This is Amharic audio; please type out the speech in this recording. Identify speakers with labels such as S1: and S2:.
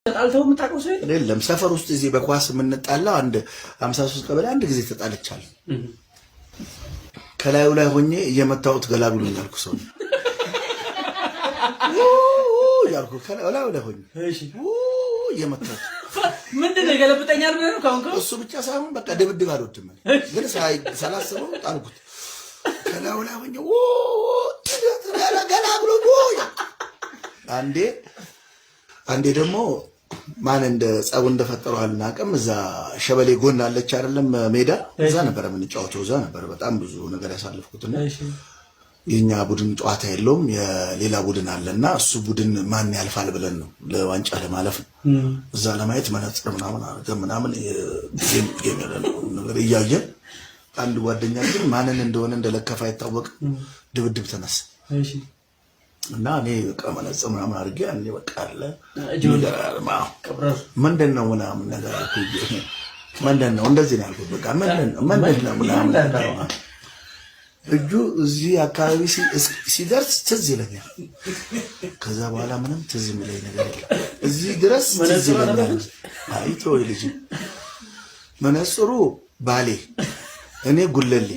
S1: ተጣልተው የምታውቀው ሰው
S2: የለም። ሰፈር ውስጥ እዚህ በኳስ የምንጣላው አንድ 53 ቀበሌ አንድ ጊዜ ተጣልቻለሁ። ከላዩ ላይ ሆኜ እየመታሁት ገላግሉኝ ያልኩ ሰው ያልኩ ከላዩ ላይ ሆኜ እየመታሁት
S1: ምንድነው ገለብጠኛል ብለህ ነው ካሁን
S2: እሱ ብቻ ሳይሆን በቃ ድብድብ አልወድም ግን ሳላስበው ጣልኩት። ከላዩ ላይ ሆኜ ገላግሉኝ አንዴ ደግሞ ማን እንደ ጻው እንደፈጠረው አልናቀም። እዛ ሸበሌ ጎን አለች አይደለም ሜዳ እዛ ነበር የምንጫወተው። እዛ ነበር በጣም ብዙ ነገር ያሳለፍኩትና የኛ ቡድን ጨዋታ የለውም የሌላ ቡድን አለና እሱ ቡድን ማን ያልፋል ብለን ነው ለዋንጫ ለማለፍ እዛ ለማየት መነጽር ምናምን ነገር እያየን አንድ ጓደኛችን ማንን እንደሆነ እንደለከፋ አይታወቅ ድብድብ ተነሳ እና እኔ በቃ መነጽር ምናምን አድርጌ አንዴ በቃ አለ ምንድነው ምናምን ነገር ምንድነው እንደዚህ ነው ያልኩት። በቃ ምንድነው ምናምን እጁ እዚህ አካባቢ ሲደርስ ትዝ ይለኛል። ከዛ በኋላ ምንም ትዝ የሚለኝ ነገር የለም። እዚህ ድረስ ትዝ ይለኛል። አይቶ ልጅ መነጽሩ ባሌ እኔ ጉለሌ